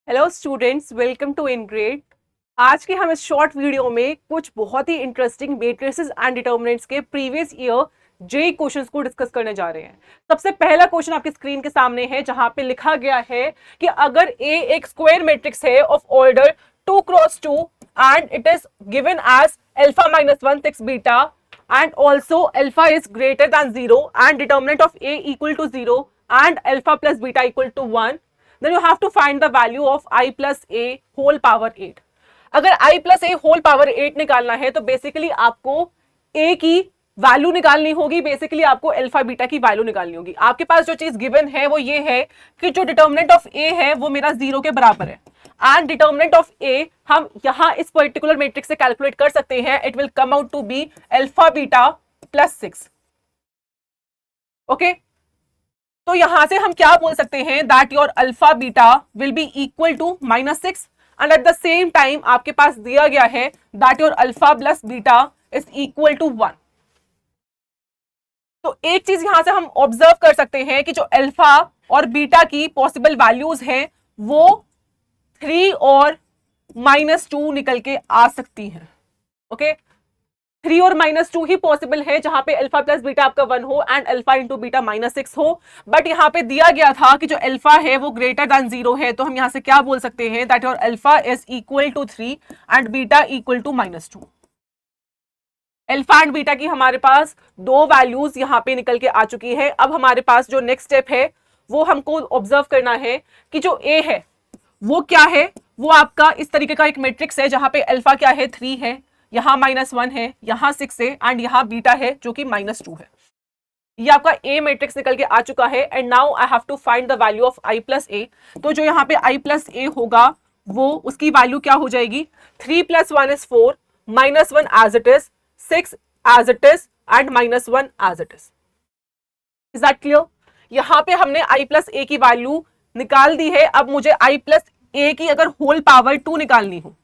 Hello students, welcome to Ingrade. आज के हम इस शॉर्ट वीडियो में कुछ बहुत ही इंटरेस्टिंग मैट्रिसेस एंड डिटर्मिनेंट्स के प्रीवियस ईयर जेई क्वेश्चंस को डिस्कस करने जा रहे हैं। सबसे पहला क्वेश्चन आपकी स्क्रीन के सामने है, जहां पे लिखा गया है कि अगर ए एक स्क्वायर मैट्रिक्स है of order 2x2 and it is given as alpha -1 6 beta and also alpha is greater than 0 and determinant of a equal to 0 and alpha plus beta equal to 1, then you have to find the value of I plus a whole power 8। अगर I plus a whole power 8 निकालना है तो basically आपको a की वैल्यू निकालनी होगी, basically आपको अल्फा बीटा की वैल्यू निकालनी होगी। आपके पास जो चीज गिवन है वो ये है कि जो डिटर्मिनेंट ऑफ a है वो मेरा 0 के बराबर है एंड डिटर्मिनेंट ऑफ a हम यहां इस पर्टिकुलर मैट्रिक्स से कैलकुलेट कर सकते हैं। It will come out to be alpha beta +6। Okay, तो यहां से हम क्या बोल सकते हैं that your alpha beta will be equal to -6 and at the same time आपके पास दिया गया है that your alpha plus beta is equal to 1। तो एक चीज यहां से हम ऑब्जर्व कर सकते हैं कि जो अल्फा और बीटा की पॉसिबल वैल्यूज हैं वो 3 और -2 निकल के आ सकती हैं। ओके, 3 और -2 ही पॉसिबल है जहां पे अल्फा प्लस बीटा आपका 1 हो एंड अल्फा इंटू बीटा -6 हो। बट यहां पे दिया गया था कि जो अल्फा है वो ग्रेटर देन 0 है, तो हम यहां से क्या बोल सकते हैं that your alpha is equal to 3 and beta equal to -2। Alpha and beta की हमारे पास दो वैल्यूज यहां पे निकल के आ चुकी है। अब हमारे पास जो नेक्स्ट स्टेप है वो हमको ऑब्जर्व करना है कि जो ए है वो क्या है। वो आपका इस तरीके का एक मैट्रिक्स है जहां पे अल्फा क्या है 3 है, यहां -1 है, यहां 6 है एंड यहां बीटा है जो कि -2 है। ये आपका ए मैट्रिक्स निकल के आ चुका है and now I have to find the value of I plus A. तो जो यहाँ पे आई प्लस ए होगा वो उसकी वैल्यू क्या हो जाएगी, 3 + 1 is 4, -1 as it is, 6 as it is and -1 as it is that clear. यहाँ पे हमने आई प्लस ए की वैल्यू निकाल दी है। अब मुझे आई प्लस ए की अगर होल पावर 2 निकालनी हो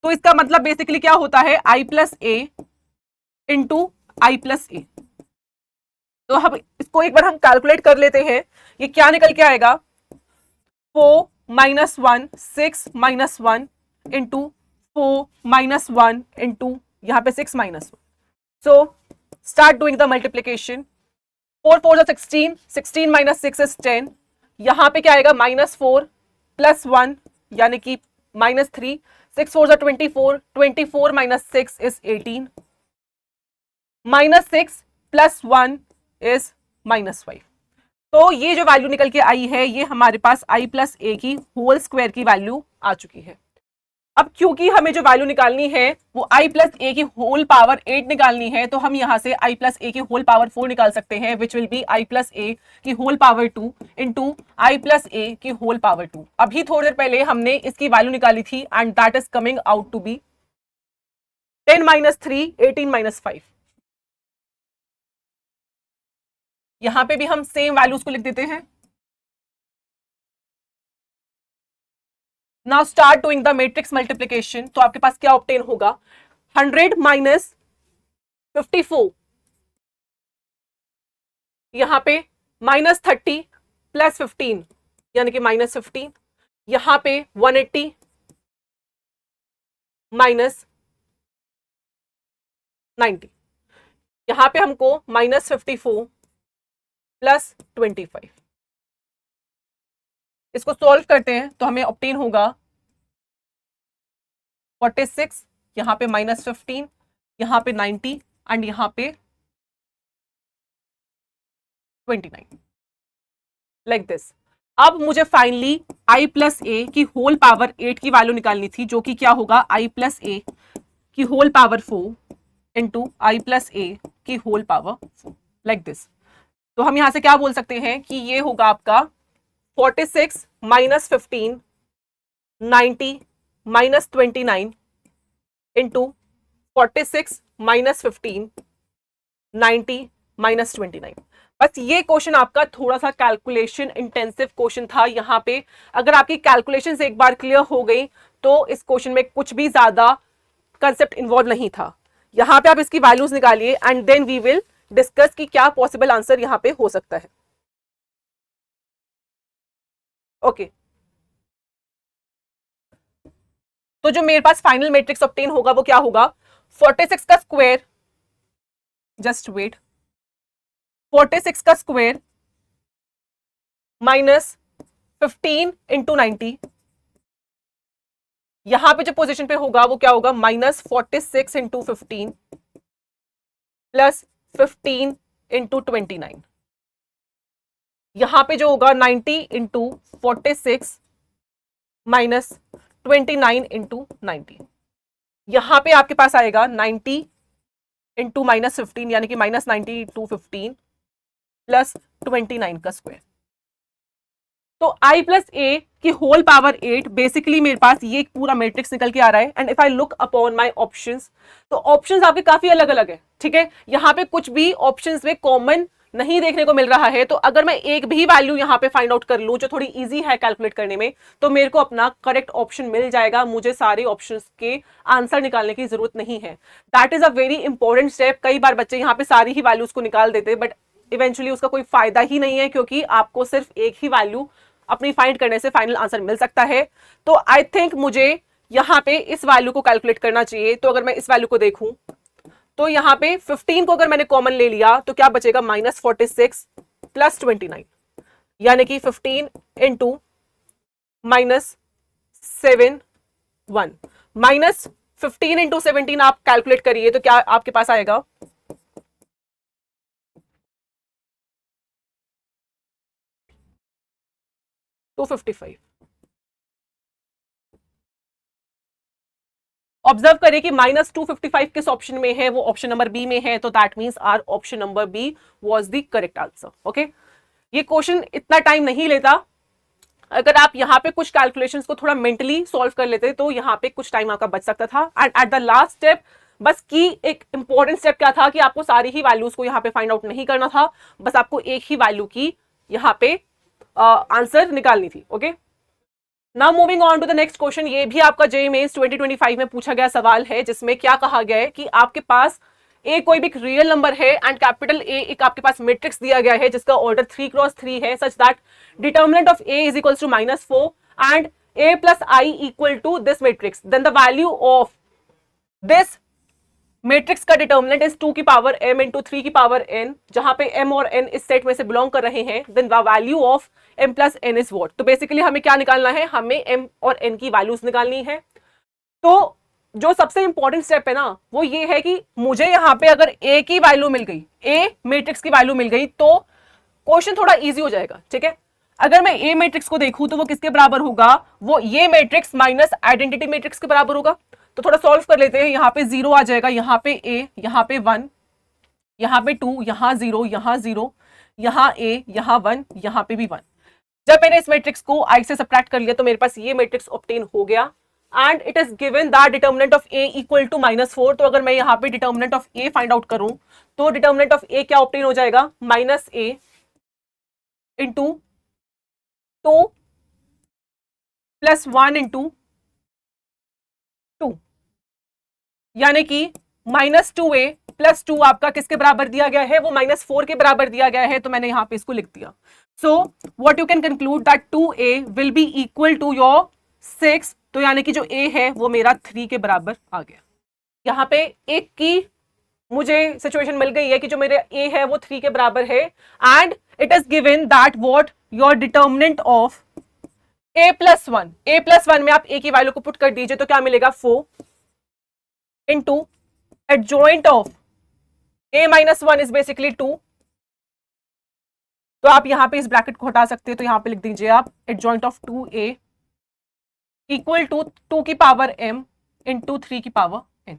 तो इसका मतलब बेसिकली क्या होता है, आई plus A into I plus A. तो हम इसको एक बार हम कैलकुलेट कर लेते हैं। ये क्या निकल के आएगा, 4 - 1 6 - 1 इंटू 4 - 1 इंटू यहाँ पे 6 - 1। So start doing the multiplication. 4 4 जा 16, 16 - 6 इज 10। यहाँ पे क्या आएगा, -4 + 1 यानी कि -3, 6 4 जा 24, 24 - 6 इज 18, -6 + 1 इज -5। तो ये जो वैल्यू निकल के आई है ये हमारे पास आई प्लस ए की होल स्क्वायर की वैल्यू आ चुकी है। अब क्योंकि हमें जो वैल्यू निकालनी है वो आई प्लस ए की होल पावर 8 निकालनी है, तो हम यहां से आई प्लस ए की होल पावर 4 निकाल सकते हैं, which will be I plus A की whole power 2 into I plus A की होल पावर 2। अभी थोड़ी देर पहले हमने इसकी वैल्यू निकाली थी and that is coming out to be 10 - 3 18 - 5। यहां पे भी हम सेम वैल्यूज को लिख देते हैं। Now start doing the matrix multiplication. तो आपके पास क्या ऑब्टेन होगा, 100 - 54, यहां पे -30 + 15 यानी कि -15, यहां पे 180 -90, यहां पे हमको -54 + 25। इसको सॉल्व करते हैं तो हमें ऑब्टेन होगा 46, यहां पे -15, यहां पे 90 एंड यहां पे 29 लाइक दिस। अब मुझे फाइनली आई प्लस ए की होल पावर 8 की वैल्यू निकालनी थी, जो कि क्या होगा, आई प्लस ए की whole power 4 into I plus A की होल पावर 4 लाइक दिस। तो हम यहां से क्या बोल सकते हैं कि ये होगा आपका 46 - 15 90 - 29 इंटू 46 - 15 90 - 29। बस ये क्वेश्चन आपका थोड़ा सा कैलकुलेशन इंटेंसिव क्वेश्चन था। यहाँ पे अगर आपकी कैलकुलेशन एक बार क्लियर हो गई तो इस क्वेश्चन में कुछ भी ज्यादा कंसेप्ट इन्वॉल्व नहीं था। यहाँ पे आप इसकी वैल्यूज निकालिए and then we will discuss कि क्या पॉसिबल आंसर यहाँ पे हो सकता है। ओके तो जो मेरे पास फाइनल मैट्रिक्स ऑब्टेन होगा वो क्या होगा, 46 का स्क्वायर, जस्ट वेट, 46 का स्क्वायर माइनस 15 इंटू 90, यहां पे जो पोजीशन पे होगा वो क्या होगा, -46 इंटू 15 प्लस 15 इंटू 29, यहां पे जो होगा 90 इंटू 46 माइनस 29 इंटू 90, यहां पे आपके पास आएगा 90 इंटू -15 यानी कि -90 इंटू 15 प्लस 29 का स्क्वायर। तो i प्लस ए की होल पावर 8, बेसिकली मेरे पास ये एक पूरा मैट्रिक्स निकल के आ रहा है। And if I look upon my options, तो ऑप्शंस आपके काफी अलग अलग है, ठीक है। यहाँ पे कुछ भी ऑप्शंस में कॉमन नहीं देखने को मिल रहा है, तो अगर मैं एक भी वैल्यू यहाँ पे फाइंड आउट कर लूं जो थोड़ी इजी है कैलकुलेट करने में, तो मेरे को अपना करेक्ट ऑप्शन मिल जाएगा, मुझे सारे ऑप्शंस के आंसर निकालने की जरूरत नहीं है। That is a very important step. कई बार बच्चे यहाँ पे सारी ही वैल्यूज को निकाल देते, बट इवेंचुअली उसका कोई फायदा ही नहीं है, क्योंकि आपको सिर्फ एक ही वैल्यू अपनी फाइंड करने से फाइनल आंसर मिल सकता है। तो आई थिंक मुझे यहां पे इस वैल्यू को कैलकुलेट करना चाहिए। तो अगर मैं इस वैल्यू को देखूं, तो यहां पे 15 को अगर मैंने कॉमन ले लिया तो क्या बचेगा, -46 प्लस 29, यानी कि 15 इंटू -7 1 -15 इंटू 17 आप कैलकुलेट करिए तो क्या आपके पास आएगा, 255। ऑब्जर्व करें कि -255 किस ऑप्शन में है, वो ऑप्शन नंबर बी में है, तो that means our option number B was the correct answer. Okay, ये क्वेश्चन इतना टाइम नहीं लेता। अगर आप यहाँ पे कुछ कैलकुलेशंस को थोड़ा मेंटली सॉल्व कर लेते तो यहाँ पे कुछ टाइम आपका बच सकता था। And at the last step बस की एक इंपॉर्टेंट स्टेप क्या था कि आपको सारी ही वैल्यूज को यहाँ पे फाइंड आउट नहीं करना था, बस आपको एक ही वैल्यू की यहाँ पे आंसर निकालनी थी। Okay, now moving on to the next question. ये भी आपका जेईई मेंस 2025 में पूछा गया सवाल है, जिसमें क्या कहा गया है कि आपके पास ए कोई भी रियल नंबर है एंड कैपिटल ए एक आपके पास मैट्रिक्स दिया गया है जिसका ऑर्डर 3x3 है, such that determinant of A is equals to -4 and A plus I equal to this matrix, then the value of this matrix का डिटर्मिनेंट इज 2 की पावर m इंटू 3 की पावर n, जहां पे m और n इस set में से belong कर रहे हैं, then the value of m plus n is what. तो बेसिकली हमें क्या निकालना है, हमें m और n की वैल्यूज निकालनी है। तो जो सबसे इंपॉर्टेंट स्टेप है ना, वो ये है कि मुझे यहाँ पे अगर a की वैल्यू मिल गई, a मैट्रिक्स की वैल्यू मिल गई, तो क्वेश्चन थोड़ा इजी हो जाएगा। ठीक है, अगर मैं ए मैट्रिक्स को देखूं तो वो किसके बराबर होगा, वो ये मैट्रिक्स माइनस आइडेंटिटी मैट्रिक्स के बराबर होगा। तो थोड़ा सॉल्व कर लेते हैं। यहाँ पे 0 आ जाएगा, यहाँ पे ए, यहाँ पे 1, यहाँ पे 2, यहाँ 0, यहाँ 0, यहाँ ए, यहाँ 1, यहाँ पे भी 1। जब मैंने इस मैट्रिक्स को आई से सब्ट्रैक्ट कर लिया तो मेरे पास ये मैट्रिक्स ऑब्टेन हो गया and it is given that determinant of A equal to -4। तो अगर मैं यहाँ पे determinant of A find out करूं तो डिटर्मिनेंट ऑफ ए क्या ऑब्टेन हो जाएगा, -a इंटू 2 प्लस 1 इंटू 2, यानी कि -2a प्लस 2 आपका किसके बराबर दिया गया है, वो -4 के बराबर दिया गया है। तो मैंने यहां पे इसको लिख दिया। So what you can conclude that 2a will be equal to your 6। तो यानी कि जो a है वो मेरा 3 के बराबर आ गया। यहाँ पे एक की मुझे सिचुएशन मिल गई है कि जो मेरे a है वो 3 के बराबर है and it is given that what your determinant of a plus 1 में आप a की वैल्यू को पुट कर दीजिए तो क्या मिलेगा, 4 into adjoint of a minus 1 is basically 2। तो आप यहां पे इस ब्रैकेट को हटा सकते हैं, तो यहां पे लिख दीजिए आप adjoint of 2a equal to 2 की पावर m इंटू 3 की power n,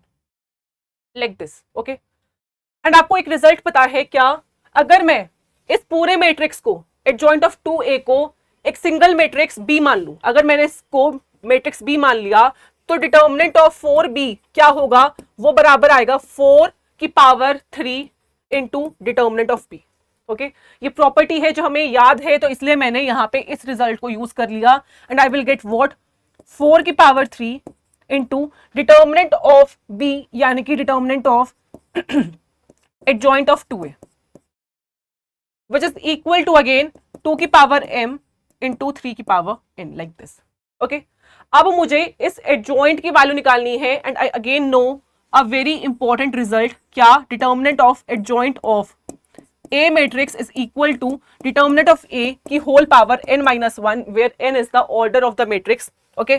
like this. Okay, and आपको एक रिजल्ट पता है क्या, अगर मैं इस पूरे मैट्रिक्स को एडजॉइंट ऑफ 2a को एक सिंगल मैट्रिक्स b मान लूं, अगर मैंने इसको मैट्रिक्स b मान लिया तो डिटर्मिनेंट ऑफ 4b क्या होगा, वो बराबर आएगा 4 की power 3 into determinant of b। Okay, ये प्रॉपर्टी है जो हमें याद है, तो इसलिए मैंने यहाँ पे इस रिजल्ट को यूज कर लिया and I will get what, 4 की power 3 into determinant of b, यानी कि determinant of adjoint of 2a which is equal to again 2 की पावर m इंटू 3 की power n, like this. Okay अब मुझे इस एडजॉइंट की वैल्यू निकालनी है and I again know a very important result, क्या? Determinant of adjoint of A matrix is equal to determinant of A की whole power n minus 1 where n is the order of the matrix. Okay,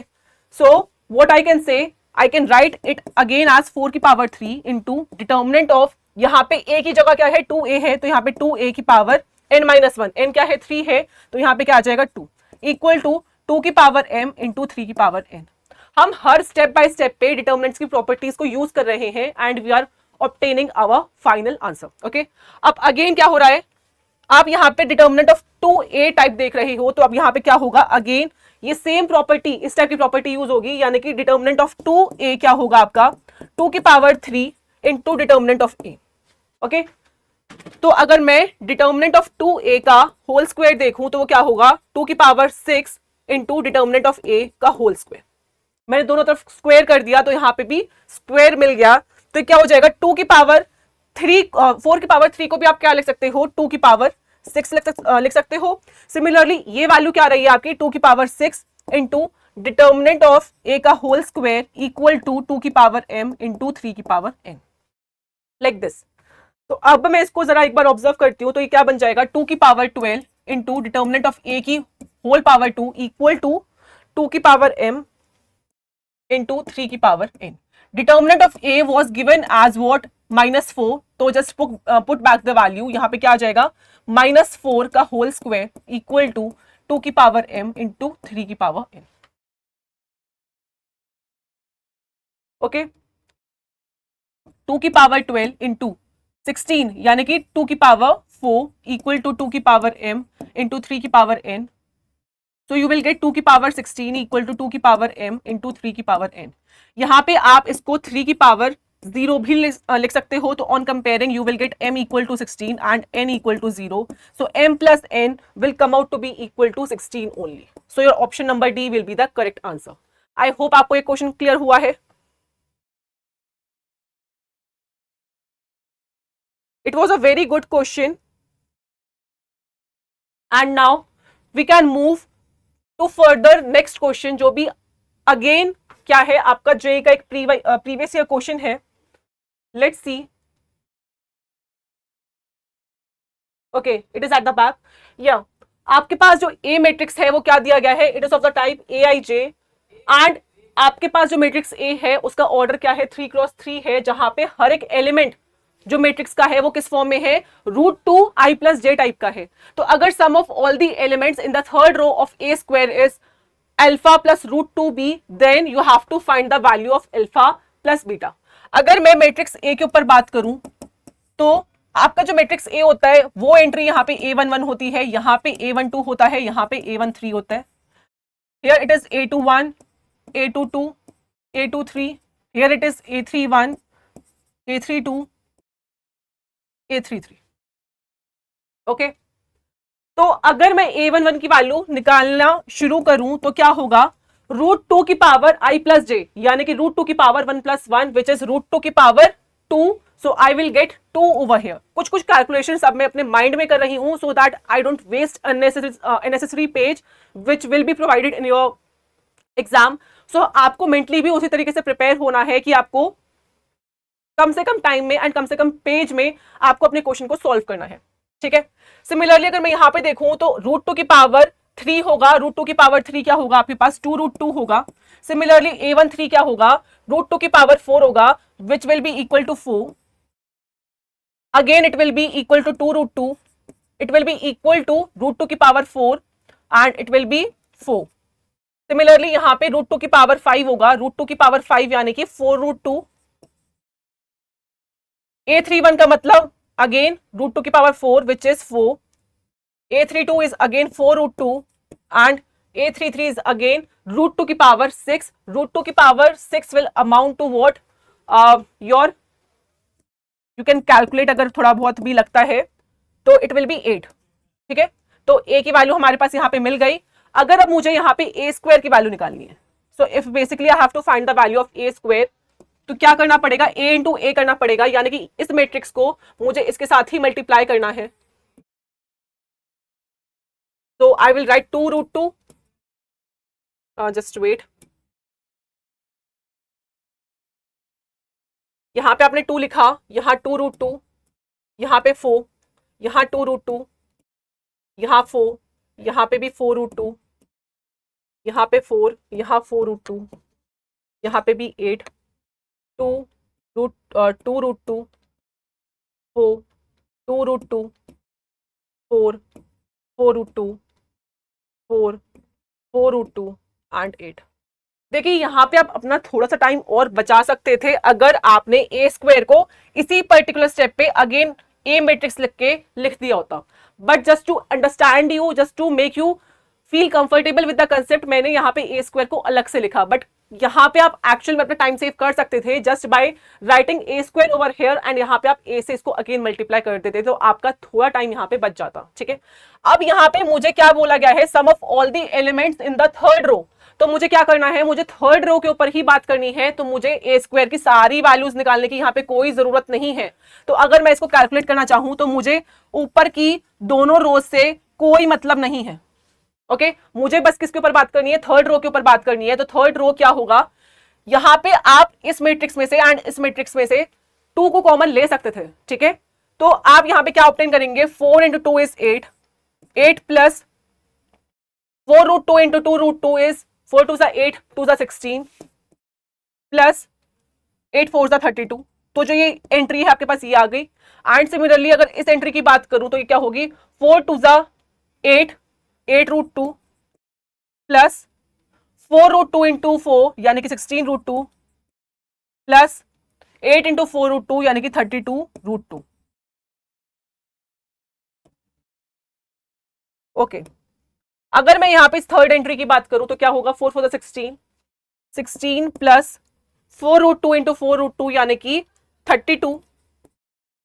so what I can say, I can write it again as 4 की power 3 into determinant of, यहाँ पे A की जगह क्या है 2A है तो यहाँ पे 2A की power n minus 1, n क्या है 3 है तो यहाँ पे क्या आ जाएगा 2 equal to 2 की power m into 3 की power n. हम हर स्टेप बाय स्टेप पे डिटर्मिनेंट्स की प्रॉपर्टीज को यूज कर रहे हैं and we are obtaining our final answer. Okay अब अगेन क्या हो रहा है, आप यहाँ पे डिटर्मिनेंट ऑफ 2a टाइप देख रहे हो तो अब यहाँ पे क्या होगा, अगेन ये सेम प्रॉपर्टी, इस टाइप की प्रॉपर्टी यूज होगी, यानी कि डिटर्मिनेंट ऑफ 2a क्या होगा आपका 2 की power 3 into determinant of a. Okay तो अगर मैं डिटर्मिनेंट ऑफ 2a का होल स्क्वायर देखूं तो वो क्या होगा 2 की power 6 into determinant of a का होल स्क्वायर. मैंने दोनों तरफ स्क्वायर कर दिया तो यहाँ पे भी स्क्वायर मिल गया तो क्या हो जाएगा 2 की पावर 3, 4 की पावर 3 को भी आप क्या लिख सकते हो 2 की पावर 6 लिख सकते हो. सिमिलरली ये वैल्यू क्या रही है आपकी 2 की power 6 into determinant of a का होल स्क्वायर इक्वल टू 2 की पावर m इंटू 3 की पावर n, लाइक दिस. तो अब मैं इसको जरा एक बार ऑब्जर्व करती हूँ तो ये क्या बन जाएगा 2 की power 12 into determinant of a की होल पावर 2 इक्वल टू 2 की पावर m into 3 की power n. Determinant of a was given as what -4, तो just put back the value, यहाँ पे क्या आ जाएगा -4 का होल स्क्वायर इक्वल टू 2 की पावर m इंटू 3 की पावर n. ओके 2 की पावर 12 इंटू 16 यानी कि 2 की पावर 4 इक्वल टू 2 की पावर m इंटू 3 की power n. So you will get 2 की पावर 16 equal to 2 की पावर m into 3 की पावर n. यहाँ पे आप इसको 3 की पावर 0 भी लिख सकते हो तो on comparing you will get m equal to 16 and n equal to 0. So m plus n will come out to be equal to 16 only. So your option number D will be the correct answer. I hope आपको ये question clear हुआ है. It was a very good question. And now we can move to further next question जो भी again क्या है आपका JEE का एक प्रीवियस ईयर क्वेश्चन है. Let's see. Okay it is at the back. या आपके पास जो ए मैट्रिक्स है वो क्या दिया गया है, it is of the type A I J and आपके पास जो मैट्रिक्स ए है उसका ऑर्डर क्या है 3x3 है, जहां पे हर एक एलिमेंट जो मैट्रिक्स का है वो किस फॉर्म में है √2i+j टाइप का है. तो अगर sum of all the elements in the third row of A square is alpha plus √2b then you have to find the value of alpha plus beta. अगर मैं मैट्रिक्स ए के ऊपर बात करूं तो आपका जो मैट्रिक्स ए होता है वो एंट्री यहाँ पे A11 होती है, यहाँ पे A12 होता है, यहाँ पे A13 होता है. Here it is A21, A22, A23, here it is A31, A32, A33. Okay तो अगर मैं A11 की वैल्यू निकालना शुरू करूं तो क्या होगा √2 की पावर i+j यानी कि √2 की पावर 1 + 1 विच इज √2 की power 2. So I will get 2 over here. कुछ कैलकुलेशंस अब मैं अपने माइंड में कर रही हूं so that I don't waste unnecessary page which will be provided in your exam. सो आपको मेंटली भी उसी तरीके से प्रिपेयर होना है कि आपको कम से कम टाइम में एंड कम से कम पेज में आपको अपने क्वेश्चन को सॉल्व करना है. ठीक है. सिमिलरली अगर मैं यहां पे देखूं तो √2 की पावर 3 होगा, √2 की पावर 3 क्या होगा आपके पास 2√2 होगा. सिमिलरली A13 क्या होगा √2 की पावर 4 होगा which will be equal to 4. Again it will be equal to 2√2, it will be equal to √2 की power 4 and it will be 4. Similarly यहां पे √2 की पावर 5 होगा, √2 की पावर 5 यानी कि 4√2. A31 का मतलब अगेन √2 की power 4 which is 4. A32 is again 4√2 and A33 is again √2 की पावर 6. √2 की power 6 will amount to what? Your you can calculate अगर थोड़ा बहुत भी लगता है तो it will be 8. ठीक है तो a की वैल्यू हमारे पास यहाँ पे मिल गई. अगर अब मुझे यहाँ पे a स्क्वायर की वैल्यू निकालनी है so if basically I have to find the value of a square तो क्या करना पड़ेगा a into a करना पड़ेगा यानी कि इस मैट्रिक्स को मुझे इसके साथ ही मल्टीप्लाई करना है. So I will write 2√2 just wait, यहाँ पे आपने 2 लिखा, यहाँ 2√2, यहाँ पे 4, यहाँ 2√2, यहाँ 4, यहाँ पे भी 4√2, यहाँ पे 4, यहाँ 4√2, यहाँ पे भी 8, 2√2, 4, 2√2, 4, 4√2, 4, 4√2 एंड 8। देखिए यहाँ पे आप अपना थोड़ा सा टाइम और बचा सकते थे अगर आपने ए स्क्वायर को इसी पर्टिकुलर स्टेप पे अगेन ए मैट्रिक्स लिख के लिख दिया होता, but just to understand you, just to make you feel comfortable with the concept, मैंने यहाँ पे ए स्क्वायर को अलग से लिखा, बट यहाँ पे आप एक्चुअल में अपना टाइम सेव कर सकते थे just by writing a square over here and यहाँ पे आप ए से इसको अगेन मल्टीप्लाई कर देते तो आपका थोड़ा टाइम यहाँ पे बच जाता। ठीक है, अब यहाँ पे मुझे क्या बोला गया है, sum of all the elements in the third row, तो मुझे क्या करना है, मुझे थर्ड रो के ऊपर ही बात करनी है, तो मुझे ए स्क्वायर की सारी वैल्यूज निकालने की यहाँ पे कोई जरूरत नहीं है। तो अगर मैं इसको कैलकुलेट करना चाहूं तो मुझे ऊपर की दोनों रोज से कोई मतलब नहीं है। ओके, मुझे बस किसके ऊपर बात करनी है, थर्ड रो के ऊपर बात करनी है। तो थर्ड रो क्या होगा, यहां पे आप इस मैट्रिक्स में से एंड इस मैट्रिक्स में से 2 को कॉमन ले सकते थे। ठीक है, तो आप यहां पे क्या ऑब्टेन करेंगे, 4 into 2 is 8, 8 plus 4√2 into 2√2 is 4 2 सा 8, 2 सा 16 प्लस 8 4 सा 32। तो जो ये एंट्री है आपके पास ये आ गई। एंड सिमिलरली अगर इस एंट्री की बात करूं तो ये क्या होगी, 4 2 सा 8, 8√2 प्लस 4√2 into 4 यानी कि 16√2 प्लस 8 into 4√2 यानी कि 32√2। ओके, अगर मैं यहां पे इस थर्ड एंट्री की बात करूं तो क्या होगा, 4 4 16, 16 प्लस 4√2 into 4√2 यानी कि 32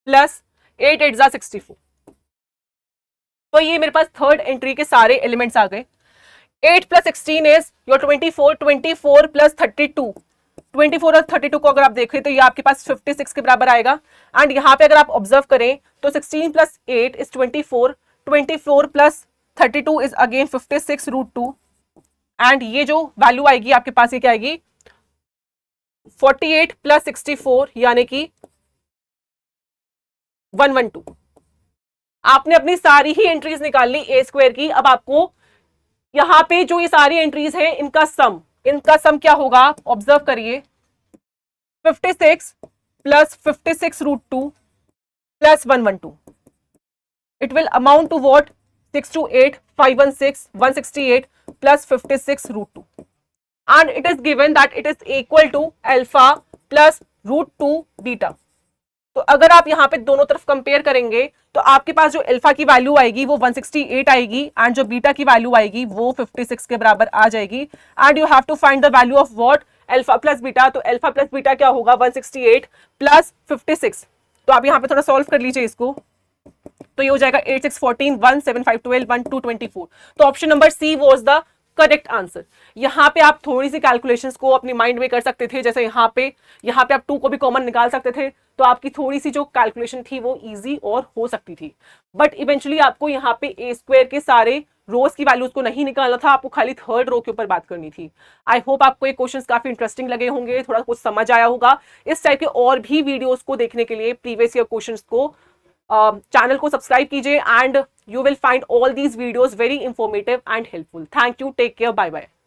प्लस 8 8 64। तो ये मेरे पास थर्ड एंट्री के सारे एलिमेंट्स आ गए। 8 प्लस 16 इज योर 24, 24 प्लस 32, 24 और 32 को अगर आप देखें तो ये आपके पास 56 के बराबर आएगा। एंड यहाँ पे अगर आप ऑब्जर्व करें तो 16 plus 8 is 24, 24 plus 32 is again 56√2 and ये जो वैल्यू आएगी आपके पास ये क्या आएगी, 48 प्लस 64 यानी कि 112। आपने अपनी सारी ही एंट्रीज निकाल ली ए स्क्वायर की। अब आपको यहां पे जो ये सारी एंट्रीज हैं इनका सम क्या होगा, ऑब्जर्व करिए, 56 plus 56√2 plus 112, it will amount to what, 628, 516, 168 plus 56√2 and it is given that it is equal to alpha plus √2 beta. तो अगर आप यहाँ पे दोनों तरफ कंपेयर करेंगे तो आपके पास जो अल्फा की वैल्यू आएगी वो 168 आएगी एंड जो बीटा की वैल्यू आएगी वो 56 के बराबर आ जाएगी। And you have to find the value of what, alpha plus beta. तो अल्फा प्लस बीटा क्या होगा, 168 प्लस 56। तो आप यहाँ पे थोड़ा सॉल्व कर लीजिए इसको, तो ये हो जाएगा 8 6 14 1 7 5 12 1 2 24। तो option number she was the correct answer. यहाँ पे आप थोड़ी सी कैलकुलेशंस को अपनी माइंड में कर सकते थे, जैसे यहाँ पे आप 2 को भी कॉमन निकाल सकते थे तो आपकी थोड़ी सी जो कैलकुलेशन थी वो इजी और हो सकती थी। बट इवेंचुअली आपको यहाँ पे ए स्क्वायर के सारे रोज की वैल्यूज को नहीं निकालना था, आपको खाली थर्ड रो के ऊपर बात करनी थी। आई होप आपको ये क्वेश्चंस काफी इंटरेस्टिंग लगे होंगे, थोड़ा कुछ समझ आया होगा। इस टाइप के और भी वीडियोस को देखने के लिए प्रीवियस ईयर क्वेश्चंस को चैनल को सब्सक्राइब कीजिए and you will find all these videos very informative and helpful. Thank you. Take care. Bye bye.